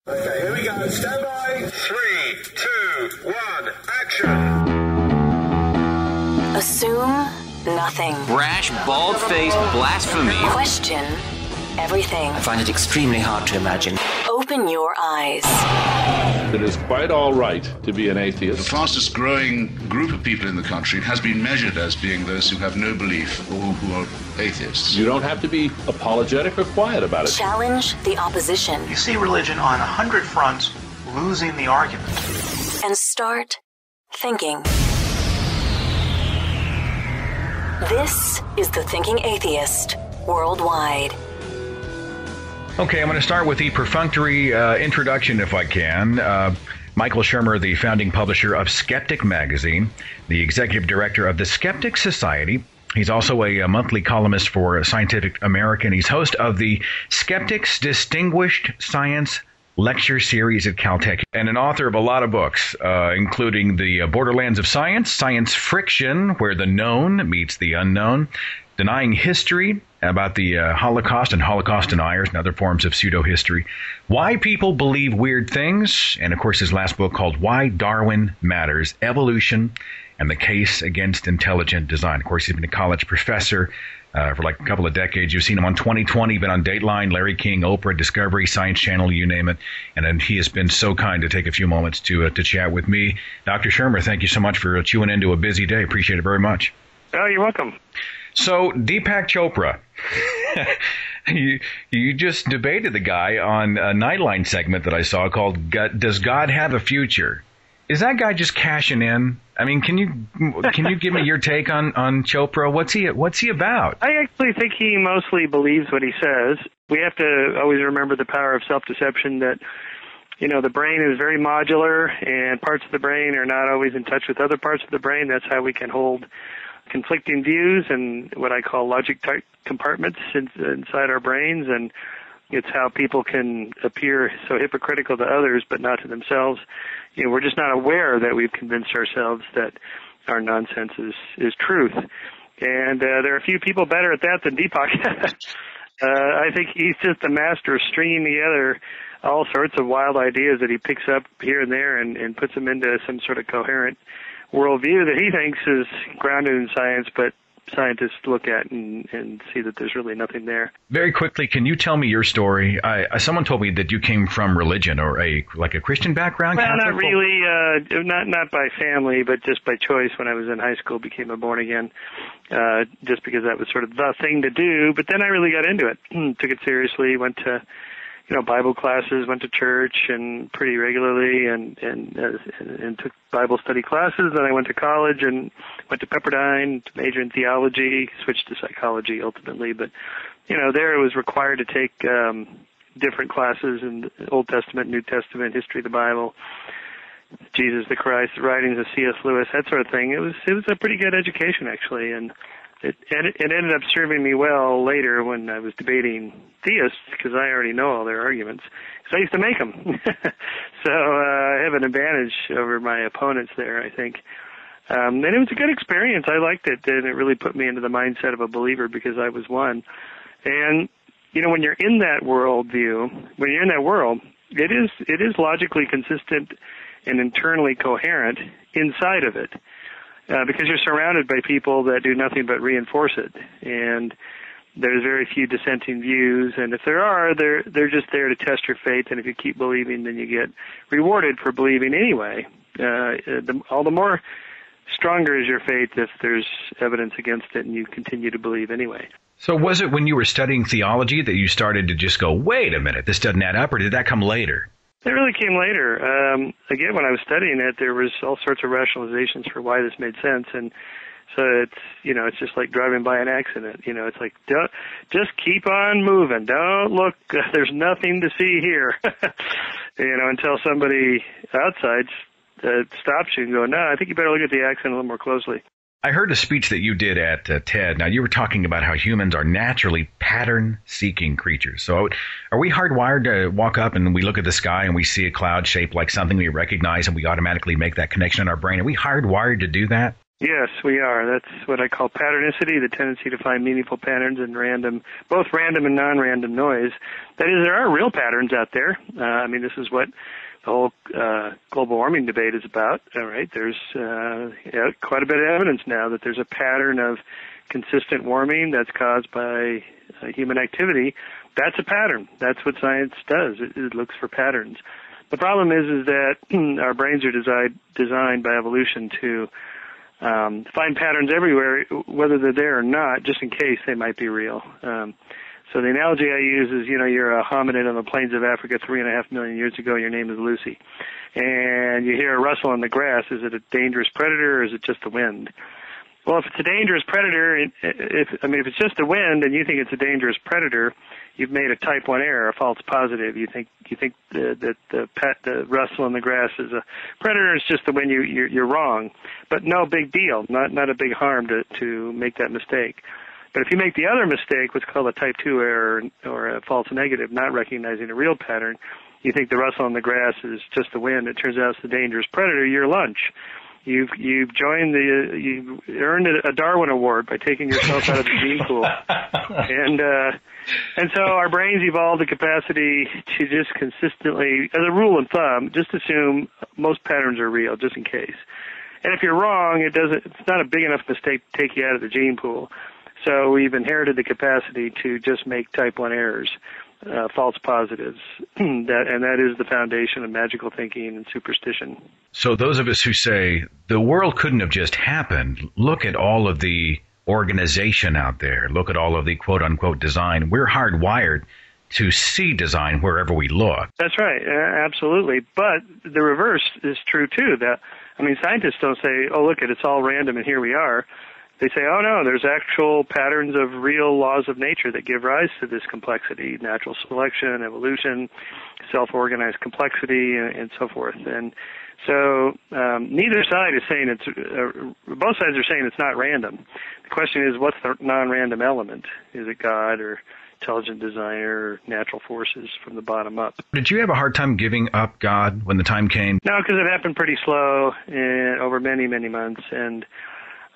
Okay, here we go. Stand by. 3, 2, 1, action. Assume nothing. Brash, bald-faced blasphemy. Question everything. I find it extremely hard to imagine. Open your eyes. It is quite all right to be an atheist. The fastest growing group of people in the country has been measured as being those who have no belief or who are atheists. You don't have to be apologetic or quiet about it. Challenge the opposition. You see religion on 100 fronts losing the argument. And start thinking. This is The Thinking Atheist Worldwide. Okay, I'm going to start with the perfunctory introduction, if I can. Michael Shermer, the founding publisher of Skeptic Magazine, the executive director of the Skeptic Society. He's also a monthly columnist for Scientific American. He's host of the Skeptics Distinguished Science Lecture Series at Caltech, and an author of a lot of books, including The Borderlands of Science, Science Friction, Where the Known Meets the Unknown, Denying History, about the Holocaust and Holocaust deniers and other forms of pseudo-history, Why People Believe Weird Things, and of course his last book called Why Darwin Matters, Evolution and the Case Against Intelligent Design. Of course, he's been a college professor for like a couple of decades. You've seen him on 2020, been on Dateline, Larry King, Oprah, Discovery, Science Channel, you name it. And then he has been so kind to take a few moments to chat with me. Dr. Shermer, thank you so much for chewing into a busy day. Appreciate it very much. Oh, you're welcome. So, Deepak Chopra, you just debated the guy on a Nightline segment that I saw called Does God Have a Future? Is that guy just cashing in? I mean, can you give me your take on Chopra? What's he about? I actually think he mostly believes what he says. We have to always remember the power of self-deception, that, you know, the brain is very modular and parts of the brain are not always in touch with other parts of the brain. That's how we can hold conflicting views and what I call logic compartments inside our brains, and it's how people can appear so hypocritical to others but not to themselves. You know, we're just not aware that we've convinced ourselves that our nonsense is truth. And there are a few people better at that than Deepak. I think he's just a master of stringing together all sorts of wild ideas that he picks up here and there and puts them into some sort of coherent worldview that he thinks is grounded in science, but scientists look at and see that there's really nothing there. Very quickly, can you tell me your story? Someone told me that you came from religion or a Christian background. Well, not really, not by family, but just by choice. When I was in high school, became a born again, just because that was sort of the thing to do. But then I really got into it, took it seriously, went to Bible classes, went to church and pretty regularly, and took Bible study classes. Then I went to college and went to Pepperdine to major in theology, switched to psychology ultimately. But, there it was required to take different classes in Old Testament, New Testament, history of the Bible, Jesus the Christ, the writings of C.S. Lewis, that sort of thing. It was a pretty good education, actually, and it ended up serving me well later when I was debating theists, because I already know all their arguments, because I used to make them. So I have an advantage over my opponents there, I think. And it was a good experience. I liked it, and it really put me into the mindset of a believer, because I was one. And, when you're in that worldview, when you're in that world, it is logically consistent and internally coherent inside of it. Because you're surrounded by people that do nothing but reinforce it, and there's very few dissenting views, and if there are, they're just there to test your faith, and if you keep believing, then you get rewarded for believing anyway. All the more stronger is your faith if there's evidence against it and you continue to believe anyway. So was it when you were studying theology that you started to just go, wait a minute, this doesn't add up, or did that come later? It really came later. Again, when I was studying it, there was all sorts of rationalizations for why this made sense, and so it's just like driving by an accident. It's like, just keep on moving. Don't look. There's nothing to see here. Until somebody outside stops you and go, no, I think you better look at the accident a little more closely. I heard a speech that you did at TED. Now, you were talking about how humans are naturally pattern-seeking creatures. So are we hardwired to walk up and we look at the sky and we see a cloud shaped like something we recognize and we automatically make that connection in our brain? Are we hardwired to do that? Yes, we are. That's what I call patternicity, the tendency to find meaningful patterns in both random and non-random noise. That is, there are real patterns out there. This is what the whole global warming debate is about. All right, there's quite a bit of evidence now that there's a pattern of consistent warming that's caused by human activity. That's a pattern. That's what science does. It looks for patterns. The problem is that our brains are designed by evolution to find patterns everywhere, whether they're there or not, just in case they might be real. So the analogy I use is, you're a hominid on the plains of Africa 3.5 million years ago. Your name is Lucy. And you hear a rustle in the grass. Is it a dangerous predator or is it just the wind? Well, if it's a dangerous predator, if it's just the wind and you think it's a dangerous predator, you've made a type 1 error, a false positive. You think that the rustle in the grass is a predator. It's just the wind. You're wrong, but no big deal. Not a big harm to make that mistake. But if you make the other mistake, what's called a type 2 error or a false negative, not recognizing a real pattern, you think the rustle in the grass is just the wind. It turns out it's the dangerous predator. Your lunch. You've earned a Darwin Award by taking yourself out of the gene pool, and so our brains evolved the capacity to just consistently, as a rule of thumb, just assume most patterns are real, just in case. And if you're wrong, it's not a big enough mistake to take you out of the gene pool. So we've inherited the capacity to just make type 1 errors, false positives, and that is the foundation of magical thinking and superstition. So those of us who say the world couldn't have just happened, look at all of the organization out there, look at all of the quote-unquote design. We're hardwired to see design wherever we look. That's right, absolutely. But the reverse is true, too. Scientists don't say, oh, look, it's all random and here we are. They say, oh, no, there's actual patterns of real laws of nature that give rise to this complexity, natural selection, evolution, self-organized complexity, and so forth. And so neither side is saying both sides are saying it's not random. The question is, what's the non-random element? Is it God or intelligent designer or natural forces from the bottom up? Did you have a hard time giving up God when the time came? No, because it happened pretty slow and over many, many months. And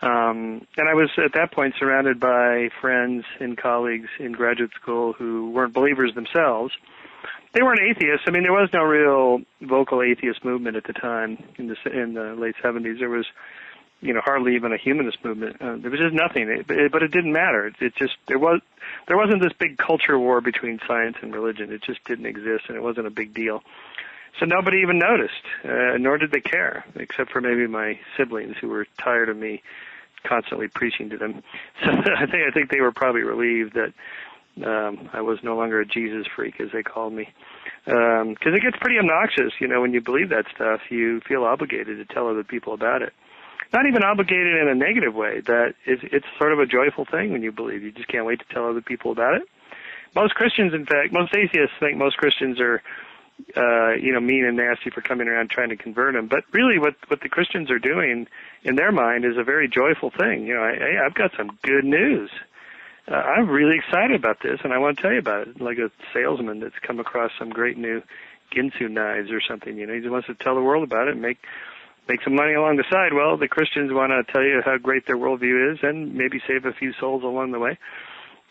I was at that point surrounded by friends and colleagues in graduate school who weren't believers themselves. They weren't atheists. There was no real vocal atheist movement at the time in the late 70s. There was, hardly even a humanist movement. There was just nothing. But it didn't matter. There wasn't this big culture war between science and religion. It just didn't exist, and it wasn't a big deal. So nobody even noticed, nor did they care, except for maybe my siblings who were tired of me constantly preaching to them. So I think they were probably relieved that I was no longer a Jesus freak, as they called me. Because it gets pretty obnoxious, when you believe that stuff, you feel obligated to tell other people about it. Not even obligated in a negative way, that it's sort of a joyful thing when you believe. You just can't wait to tell other people about it. Most Christians, in fact, most atheists think most Christians are mean and nasty for coming around trying to convert them. But really what the Christians are doing in their mind is a very joyful thing. Hey, I've got some good news. I'm really excited about this, and I want to tell you about it. Like a salesman that's come across some great new Ginsu knives or something. He just wants to tell the world about it and make some money along the side. Well, the Christians want to tell you how great their worldview is and maybe save a few souls along the way.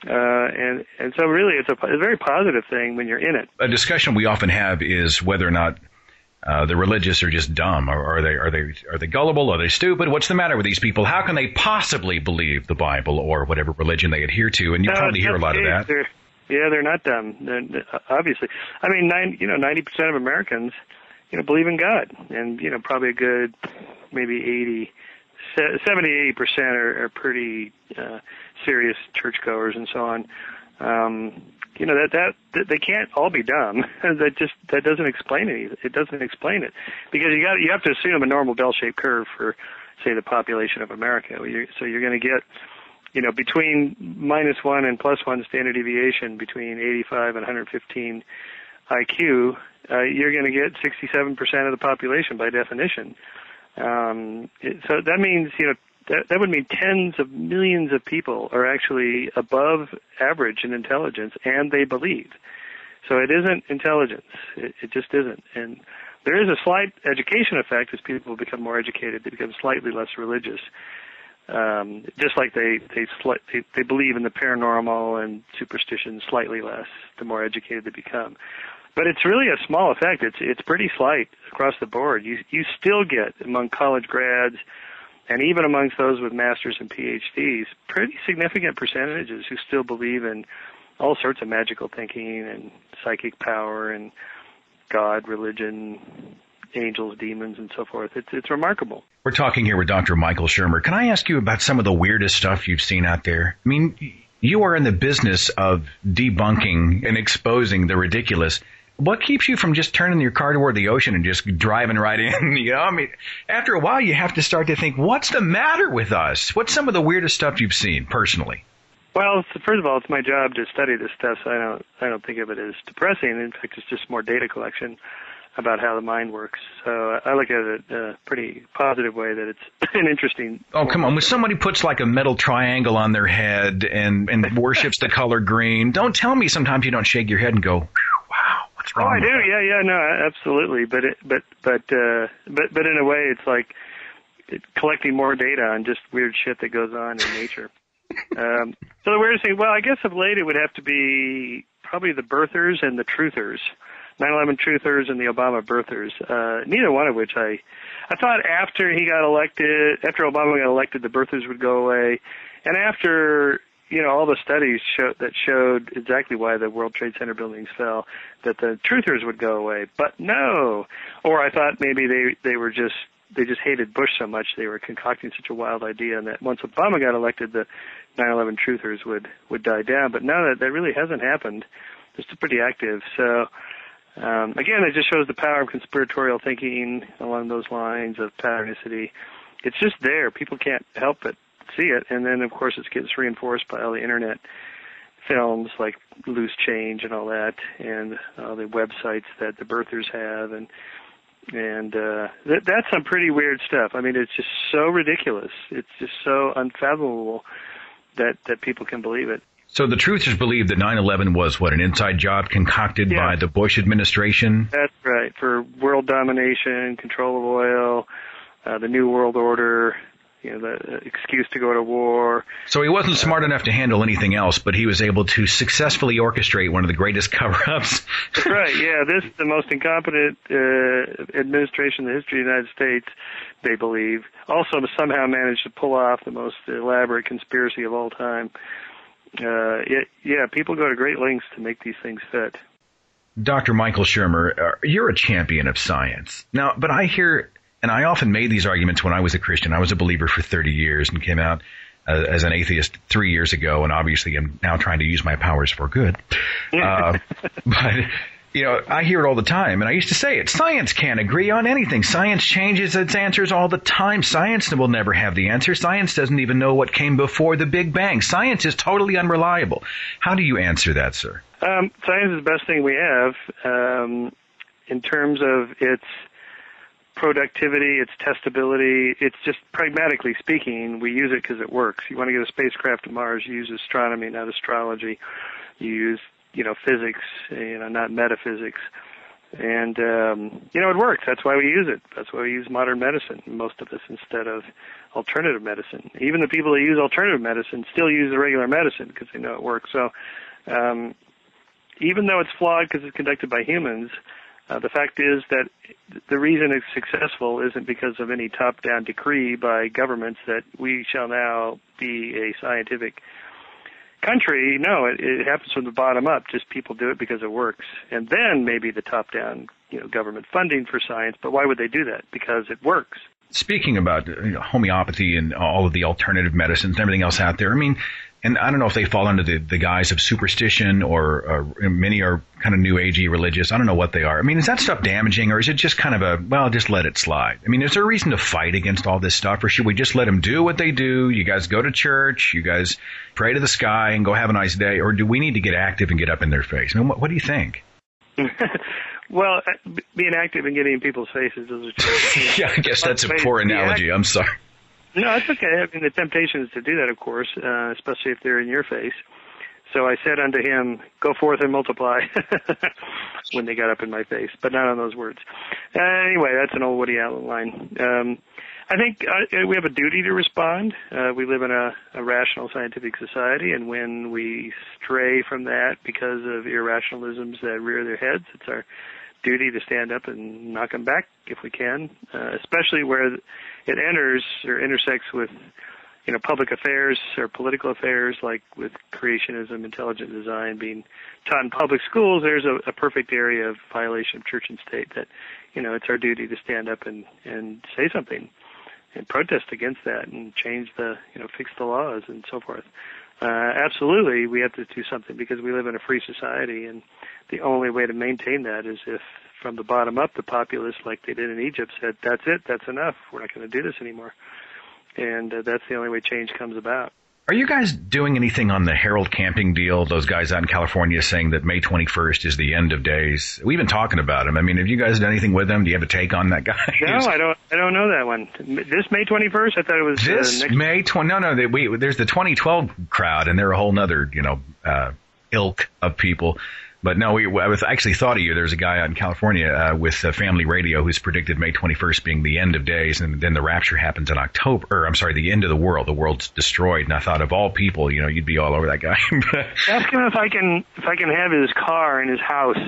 And so really it's a very positive thing when you're in it. A discussion we often have is whether or not the religious are just dumb, or are they gullible, are they stupid? What's the matter with these people? How can they possibly believe the Bible or whatever religion they adhere to? And you probably hear a lot of that. They're not dumb. Obviously, 90% of Americans, believe in God, and probably a good maybe 70-80% are pretty serious churchgoers and so on. That they can't all be dumb. that doesn't explain it. It doesn't explain it, because you have to assume a normal bell-shaped curve for, say, the population of America. So you're going to get between -1 and +1 standard deviation between 85 and 115 IQ. You're going to get 67% of the population by definition. So that means, that would mean tens of millions of people are actually above average in intelligence, and they believe. So it isn't intelligence. It just isn't. And there is a slight education effect as people become more educated. They become slightly less religious. Just like they believe in the paranormal and superstition slightly less the more educated they become. But it's really a small effect. It's pretty slight across the board. You still get among college grads and even amongst those with masters and PhDs pretty significant percentages who still believe in all sorts of magical thinking and psychic power and God, religion, angels, demons, and so forth. It's remarkable. We're talking here with Dr. Michael Shermer. Can I ask you about some of the weirdest stuff you've seen out there? I mean, you are in the business of debunking and exposing the ridiculous. What keeps you from just turning your car toward the ocean and just driving right in? You know, I mean, after a while, you have to start to think, what's the matter with us? What's some of the weirdest stuff you've seen personally? Well, first of all, it's my job to study this stuff, so I don't think of it as depressing. In fact, it's just more data collection about how the mind works. So I look at it in a pretty positive way, that it's an interesting... Oh, come on. When somebody puts like a metal triangle on their head and worships the color green, don't tell me sometimes you don't shake your head and go, wow, what's wrong? Oh, I do. Yeah, no, absolutely. But in a way, it's like collecting more data on just weird shit that goes on in nature. So the weirdest thing, well, I guess of late it would have to be probably the birthers and the truthers. 9/11 truthers and the Obama birthers. Neither one of which I thought after Obama got elected, the birthers would go away, and after all the studies showed exactly why the World Trade Center buildings fell, that the truthers would go away. But no, or I thought maybe they just hated Bush so much they were concocting such a wild idea, and that once Obama got elected, the 9/11 truthers would die down. But no, that really hasn't happened. They're still pretty active. So. Again, it just shows the power of conspiratorial thinking along those lines of patternicity. It's just there. People can't help but see it. And then, of course, it gets reinforced by all the Internet films like Loose Change and all that, and all the websites that the birthers have. And that's some pretty weird stuff. I mean, it's just so ridiculous. It's just so unfathomable that people can believe it. So the truthers believe that 9/11 was, an inside job concocted by the Bush administration? That's right, for world domination, control of oil, the New World Order, the excuse to go to war. So he wasn't smart enough to handle anything else, but he was able to successfully orchestrate one of the greatest cover-ups. That's right, yeah. This is the most incompetent administration in the history of the United States, they believe. Also somehow managed to pull off the most elaborate conspiracy of all time. People go to great lengths to make these things fit. Dr. Michael Shermer, you're a champion of science. Now, but I hear, and I often made these arguments when I was a Christian. I was a believer for 30 years and came out as an atheist 3 years ago, and obviously I'm now trying to use my powers for good. But I hear it all the time, and I used to say it. Science can't agree on anything. Science changes its answers all the time. Science will never have the answer. Science doesn't even know what came before the Big Bang. Science is totally unreliable. How do you answer that, sir? Science is the best thing we have in terms of its productivity, its testability. It's just pragmatically speaking, we use it because it works. You want to get a spacecraft to Mars, you use astronomy, not astrology. You use physics, not metaphysics. And, it works. That's why we use it. That's why we use modern medicine, most of us, instead of alternative medicine. Even the people that use alternative medicine still use the regular medicine because they know it works. So, even though it's flawed because it's conducted by humans, the fact is that the reason it's successful isn't because of any top-down decree by governments that we shall now be a scientific country. No, it happens from the bottom up. Just people do it because it works. And then maybe the top-down, government funding for science. But why would they do that? Because it works. Speaking about homeopathy and all of the alternative medicines and everything else out there, I mean, and I don't know if they fall under the guise of superstition or many are kind of new agey religious. I don't know what they are. I mean, is that stuff damaging, or is it just kind of just let it slide? I mean, is there a reason to fight against all this stuff, or should we just let them do what they do? You guys go to church, you guys pray to the sky and go have a nice day, or do we need to get active and get up in their face? I mean, what do you think? Well, being active and getting in people's faces is yeah, I guess that's a poor analogy. I'm sorry. No, it's okay. I mean, the temptation is to do that, of course, especially if they're in your face. So I said unto him, go forth and multiply, when they got up in my face, but not on those words. Anyway, that's an old Woody Allen line. I think we have a duty to respond. We live in a rational scientific society, and when we stray from that because of irrationalisms that rear their heads, it's our duty to stand up and knock them back if we can, especially where it enters or intersects with public affairs or political affairs, like with creationism, intelligent design being taught in public schools. There's a perfect area of violation of church and state that, it's our duty to stand up and say something and protest against that and change fix the laws and so forth. Absolutely, we have to do something because we live in a free society, and the only way to maintain that is if from the bottom up, the populace, like they did in Egypt, said, that's it, that's enough, we're not going to do this anymore. And that's the only way change comes about. Are you guys doing anything on the Harold Camping deal? Those guys out in California saying that May 21st is the end of days. We've been talking about him. I mean, have you guys done anything with him? Do you have a take on that guy? No, I don't know that one. This May 21st? I thought it was this next May 20. No, there's the 2012 crowd, and they're a whole nother, ilk of people. But no, I actually thought of you. There's a guy out in California with Family Radio who's predicted May 21st being the end of days, and then the rapture happens in October. Or I'm sorry, the end of the world. The world's destroyed. And I thought of all people, you'd be all over that guy. Ask him if I can have his car in his house.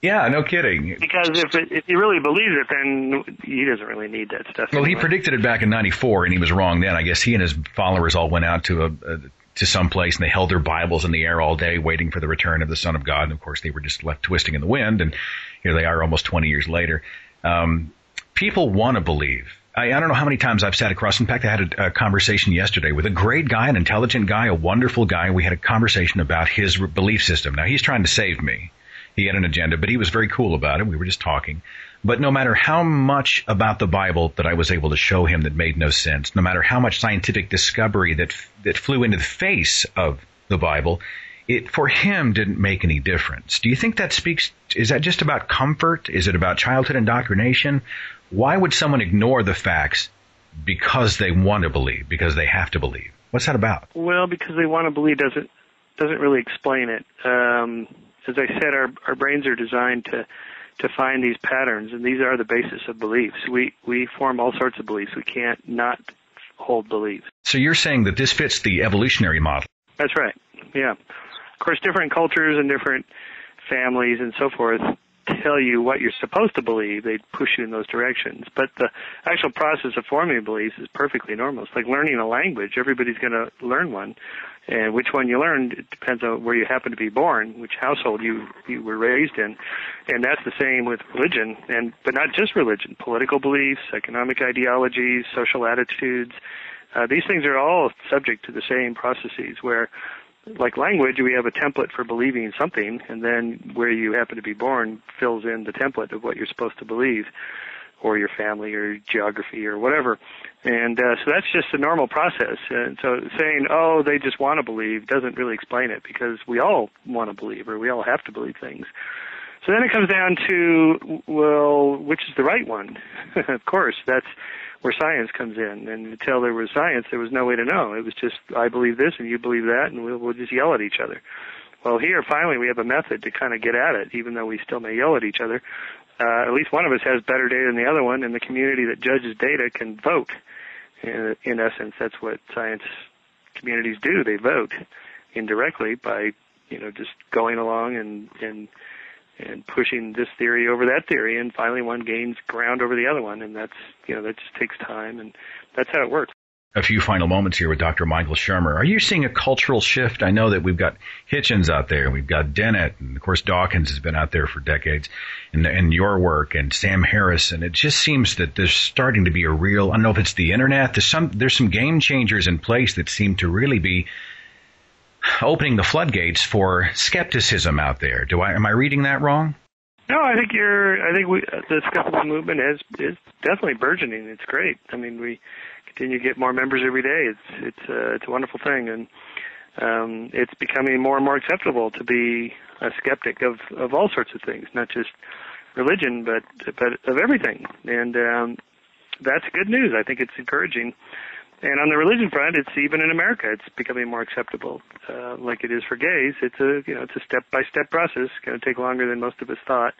Yeah, no kidding. Because if he really believes it, then he doesn't really need that stuff. Well, anymore. He predicted it back in '94, and he was wrong then. I guess he and his followers all went out to some place, and they held their Bibles in the air all day waiting for the return of the Son of God. And, of course, they were just left twisting in the wind, and here they are almost 20 years later. People want to believe. I don't know how many times I've sat across. In fact, I had a conversation yesterday with a great guy, an intelligent guy, a wonderful guy. We had a conversation about his belief system. Now, he's trying to save me. He had an agenda, but he was very cool about it. We were just talking. But no matter how much about the Bible that I was able to show him that made no sense, no matter how much scientific discovery that flew into the face of the Bible, it for him didn't make any difference. Do you think that is that just about comfort? Is it about childhood indoctrination? Why would someone ignore the facts because they want to believe, because they have to believe? What's that about? Well, because they want to believe doesn't really explain it. As I said, our brains are designed to find these patterns, and these are the basis of beliefs. We form all sorts of beliefs. We can't not hold beliefs. So you're saying that this fits the evolutionary model? That's right, yeah. Of course, different cultures and different families and so forth tell you what you're supposed to believe. They push you in those directions. But the actual process of forming beliefs is perfectly normal. It's like learning a language. Everybody's going to learn one. And which one you learned, it depends on where you happen to be born, which household you were raised in. And that's the same with religion, but not just religion. Political beliefs, economic ideologies, social attitudes. These things are all subject to the same processes where, like language, we have a template for believing something, and then where you happen to be born fills in the template of what you're supposed to believe, or your family or geography or whatever. And so that's just a normal process. And so saying, oh, they just want to believe doesn't really explain it, because we all want to believe, or we all have to believe things. So then it comes down to, well, which is the right one? Of course, that's where science comes in. And until there was science, there was no way to know. It was just, I believe this and you believe that, and we'll just yell at each other. Well, here, finally, we have a method to kind of get at it, even though we still may yell at each other. At least one of us has better data than the other one, and the community that judges data can vote. In essence, that's what science communities do. They vote indirectly by, just going along and pushing this theory over that theory, and finally one gains ground over the other one, and that just takes time, and that's how it works. A few final moments here with Dr. Michael Shermer. Are you seeing a cultural shift? I know that we've got Hitchens out there, we've got Dennett, and of course Dawkins has been out there for decades, and your work, and Sam Harris, and it just seems that there's starting to be a real, I don't know if it's the internet, there's some game changers in place that seem to really be opening the floodgates for skepticism out there. Am I reading that wrong? No, I think the skeptical movement is definitely burgeoning. It's great. I mean, we continue to get more members every day. It's a wonderful thing, and it's becoming more and more acceptable to be a skeptic of all sorts of things, not just religion, but of everything. And that's good news. I think it's encouraging. And on the religion front, it's even in America, it's becoming more acceptable, like it is for gays. It's a step-by-step process. It's going to take longer than most of us thought,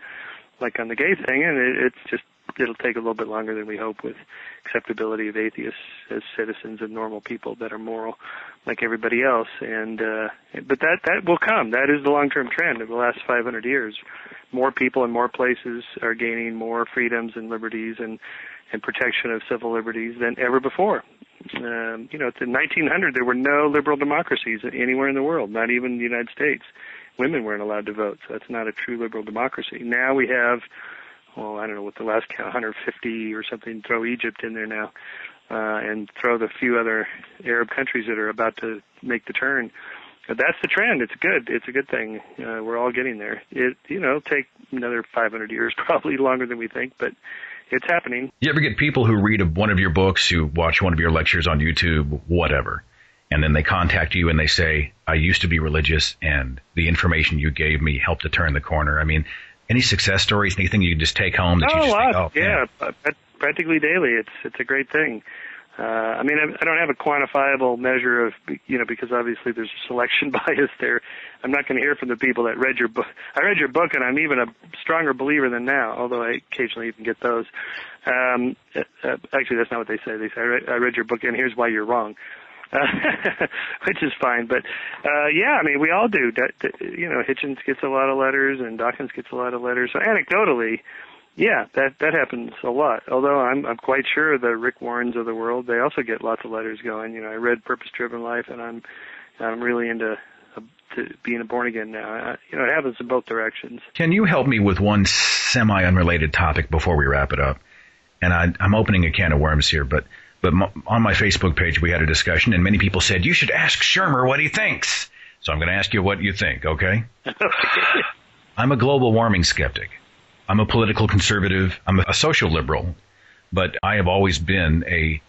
like on the gay thing, and it's just it'll take a little bit longer than we hope with acceptability of atheists as citizens and normal people that are moral like everybody else. But that will come. That is the long-term trend of the last 500 years. More people in more places are gaining more freedoms and liberties and protection of civil liberties than ever before. In 1900, there were no liberal democracies anywhere in the world, not even the United States. Women weren't allowed to vote, so that's not a true liberal democracy. Now we have, I don't know what the last count, 150 or something, throw Egypt in there now, and throw the few other Arab countries that are about to make the turn. But that's the trend. It's good. It's a good thing. We're all getting there. It'll take another 500 years, probably longer than we think, but it's happening. You ever get people who read one of your books, who watch one of your lectures on YouTube, whatever, and then they contact you and they say, I used to be religious and the information you gave me helped to turn the corner? I mean, any success stories, anything you just take home that you just think, yeah, practically daily. It's a great thing. I don't have a quantifiable measure of, because obviously there's a selection bias there. I'm not going to hear from the people that read your book. I read your book, and I'm even a stronger believer than now, although I occasionally even get those. Actually, that's not what they say. They say, I read your book, and here's why you're wrong, which is fine. But, we all do. Hitchens gets a lot of letters, and Dawkins gets a lot of letters. So anecdotally, yeah, that happens a lot. Although I'm quite sure the Rick Warrens of the world, they also get lots of letters going. I read Purpose Driven Life, and I'm really into being a born again now. It happens in both directions. Can you help me with one semi-unrelated topic before we wrap it up? And I'm opening a can of worms here, but on my Facebook page we had a discussion, and many people said you should ask Shermer what he thinks. So I'm going to ask you what you think, okay? I'm a global warming skeptic. I'm a political conservative. I'm a social liberal, but I have always been a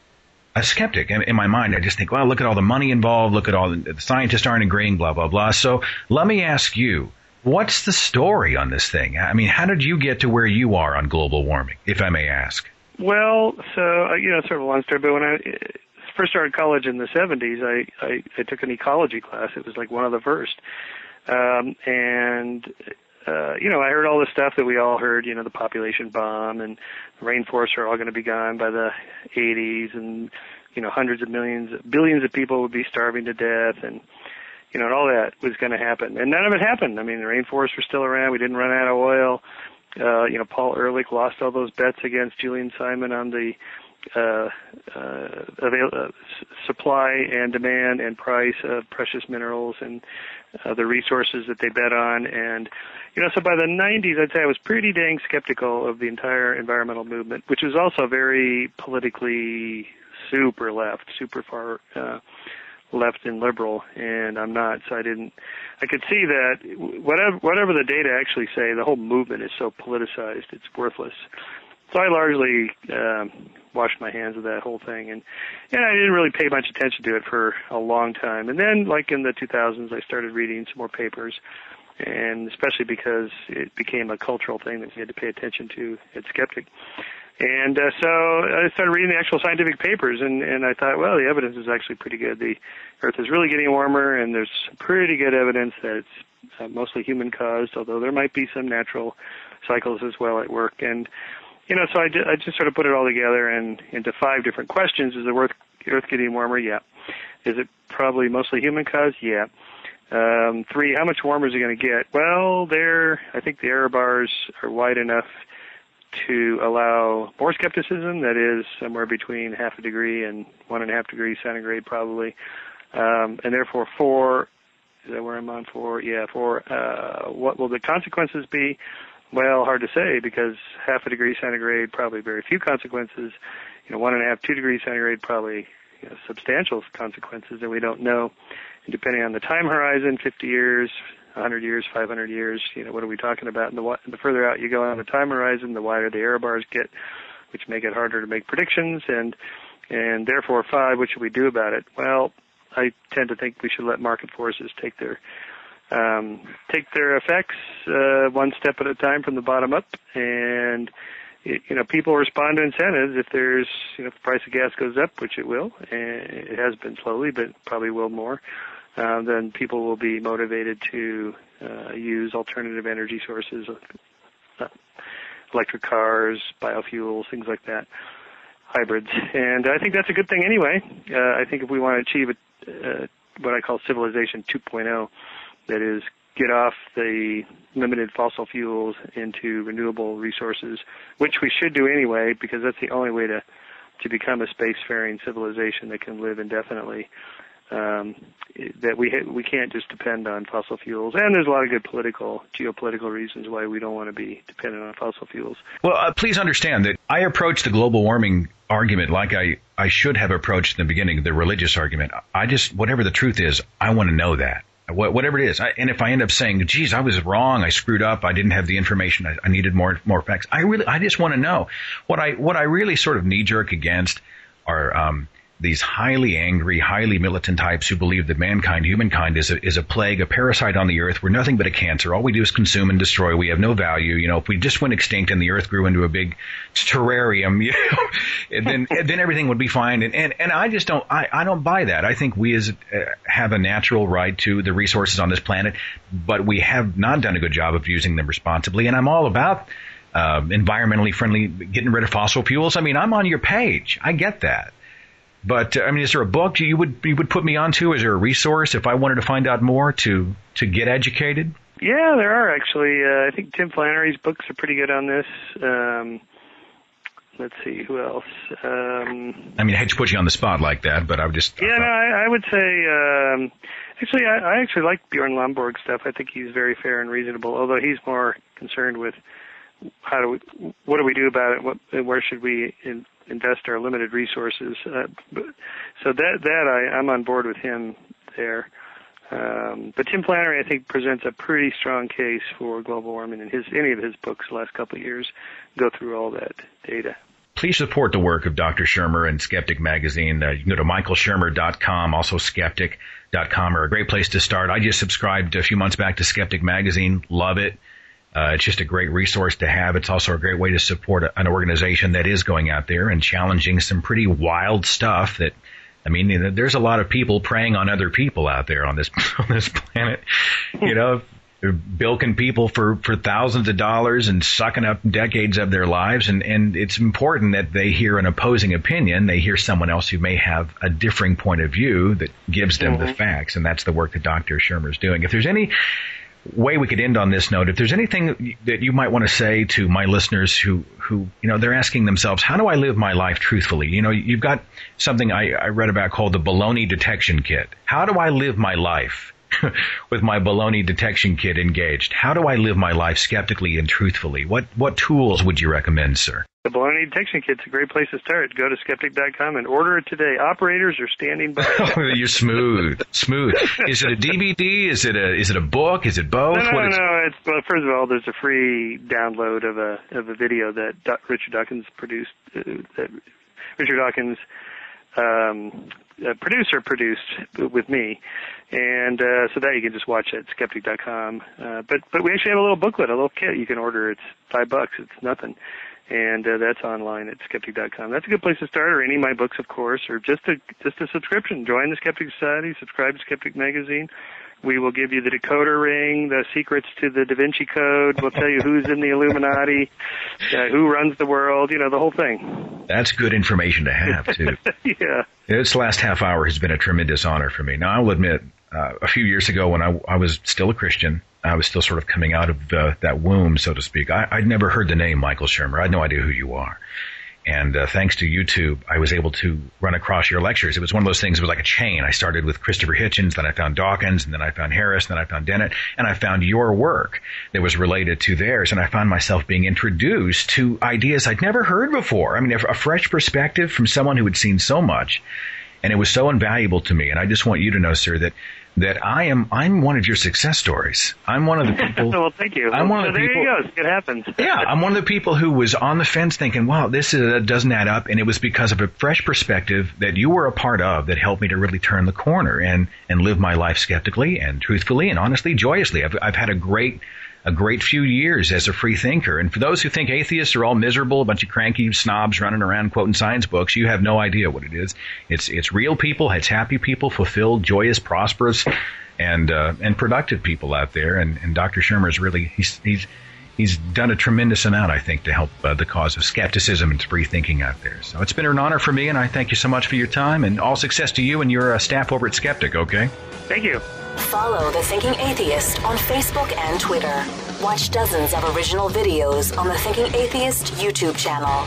skeptic. In my mind, I just think, well, look at all the money involved. Look at all the scientists aren't agreeing, blah, blah, blah. So let me ask you, what's the story on this thing? I mean, how did you get to where you are on global warming, if I may ask? Well, so, sort of a long story, but when I first started college in the 70s, I took an ecology class. It was like one of the first. I heard all the stuff that we all heard, the population bomb and the rainforests are all going to be gone by the 80s and, hundreds of millions, billions of people would be starving to death and, and all that was going to happen. And none of it happened. I mean, the rainforests were still around. We didn't run out of oil. Paul Ehrlich lost all those bets against Julian Simon on the supply and demand and price of precious minerals and the resources that they bet on. And, so by the 90s, I'd say I was pretty dang skeptical of the entire environmental movement, which was also very politically super left, super far left and liberal, and I'm not, so I could see that whatever the data actually say, the whole movement is so politicized, it's worthless. So I largely washed my hands of that whole thing, and I didn't really pay much attention to it for a long time. And then, like in the 2000s, I started reading some more papers, and especially because it became a cultural thing that you had to pay attention to at Skeptic. And so I started reading the actual scientific papers, and I thought, well, the evidence is actually pretty good. The Earth is really getting warmer, and there's pretty good evidence that it's mostly human-caused, although there might be some natural cycles as well at work. And so I just sort of put it all together and into 5 different questions. Is the Earth getting warmer? Yeah. Is it probably mostly human-caused? Yeah. 3, how much warmer is it going to get? Well, I think the error bars are wide enough to allow more skepticism, that is somewhere between 0.5 degree and 1.5 degrees centigrade probably. And therefore 4, is that where I'm on 4? Yeah, 4. What will the consequences be? Well, hard to say, because 0.5 degree centigrade, probably very few consequences. 1.5, 2 degrees centigrade, probably substantial consequences that we don't know. And depending on the time horizon, 50 years, 100 years, 500 years, what are we talking about? And the further out you go on the time horizon, the wider the error bars get, which make it harder to make predictions. And therefore, 5, what should we do about it? Well, I tend to think we should let market forces take their effects one step at a time from the bottom up. And people respond to incentives. If there's if the price of gas goes up, which it will, and it has been slowly, but probably will more, then people will be motivated to use alternative energy sources electric cars, biofuels, things like that, hybrids. And I think that's a good thing anyway. I think if we want to achieve what I call civilization 2.0, that is, get off the limited fossil fuels into renewable resources, which we should do anyway, because that's the only way to become a spacefaring civilization that can live indefinitely. That we can't just depend on fossil fuels, and there's a lot of good geopolitical reasons why we don't want to be dependent on fossil fuels. Well, please understand that I approach the global warming argument like I should have approached in the beginning, the religious argument. Whatever the truth is, I want to know that. Whatever it is. And if I end up saying, geez, I was wrong, I screwed up, I didn't have the information, I needed more facts, I just want to know. What I really sort of knee-jerk against are these highly angry, highly militant types who believe that humankind is a plague, a parasite on the earth. We're nothing but a cancer. All we do is consume and destroy. We have no value. If we just went extinct and the earth grew into a big terrarium, then everything would be fine. And I just don't buy that. I think we have a natural right to the resources on this planet, but we have not done a good job of using them responsibly. And I'm all about environmentally friendly, getting rid of fossil fuels. I mean, I'm on your page. I get that. But, is there a book you would put me onto? Is there a resource if I wanted to find out more to get educated? Yeah, there are actually. I think Tim Flannery's books are pretty good on this. Let's see, who else? I hate to put you on the spot like that, but I would just... I would say... actually, I actually like Bjorn Lomborg's stuff. I think he's very fair and reasonable, although he's more concerned with what do we do about it, where should we invest our limited resources. So I'm on board with him there. But Tim Flannery, I think, presents a pretty strong case for global warming, and any of his books the last couple of years go through all that data. Please support the work of Dr. Shermer and Skeptic Magazine. You can go to michaelshermer.com, also skeptic.com are a great place to start. I just subscribed a few months back to Skeptic Magazine. Love it. It's just a great resource to have. It's also a great way to support an organization that is going out there and challenging some pretty wild stuff that, there's a lot of people preying on other people out there on this planet, bilking people for thousands of dollars and sucking up decades of their lives. And it's important that they hear an opposing opinion. They hear someone else who may have a differing point of view that gives them the facts. And that's the work that Dr. Shermer is doing. If there's any way we could end on this note, if there's anything that you might want to say to my listeners who they're asking themselves, how do I live my life truthfully? You've got something I read about called the baloney detection kit. How do I live my life with my baloney detection kit engaged? How do I live my life skeptically and truthfully? What tools would you recommend, sir? The baloney detection kit's a great place to start. Go to skeptic.com and order it today. Operators are standing by. You're smooth. Is it a DVD? Is it a book? Is it both? No. Well, first of all, there's a free download of a video that Richard Dawkins produced. Richard Dawkins, producer, produced with me, and so that you can just watch at skeptic.com. But we actually have a little booklet, a little kit you can order. It's $5. It's nothing. And that's online at skeptic.com. That's a good place to start, or any of my books, of course, or just a subscription. Join the Skeptic Society, subscribe to Skeptic Magazine. We will give you the decoder ring, the secrets to the Da Vinci Code. We'll tell you who's in the Illuminati, who runs the world, the whole thing. That's good information to have, too. Yeah. This last half hour has been a tremendous honor for me. Now, I will admit, a few years ago when I was still a Christian, I was still sort of coming out of that womb, so to speak. I'd never heard the name Michael Shermer. I had no idea who you are. And thanks to YouTube, I was able to run across your lectures. It was one of those things, it was like a chain. I started with Christopher Hitchens, then I found Dawkins, and then I found Harris, and then I found Dennett, and I found your work that was related to theirs. And I found myself being introduced to ideas I'd never heard before. A fresh perspective from someone who had seen so much. And it was so invaluable to me. And I just want you to know, sir, that I'm one of your success stories. I'm one of the people. Well, thank you. I'm one of the there people. You go. It happens. Yeah, I'm one of the people who was on the fence thinking, wow, this doesn't add up. And it was because of a fresh perspective that you were a part of that helped me to really turn the corner and live my life skeptically and truthfully and honestly, joyously. I've had a great few years as a free thinker. And for those who think atheists are all miserable, a bunch of cranky snobs running around quoting science books, you have no idea what it is. It's real people, it's happy people, fulfilled, joyous, prosperous, and productive people out there. And Dr. Shermer is really, he's he's done a tremendous amount, I think, to help the cause of skepticism and free thinking out there. So it's been an honor for me, and I thank you so much for your time, and all success to you and your staff over at Skeptic, okay? Thank you. Follow The Thinking Atheist on Facebook and Twitter. Watch dozens of original videos on the Thinking Atheist YouTube channel.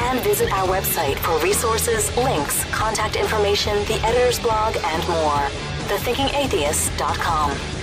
And visit our website for resources, links, contact information, the editor's blog, and more. thethinkingatheist.com.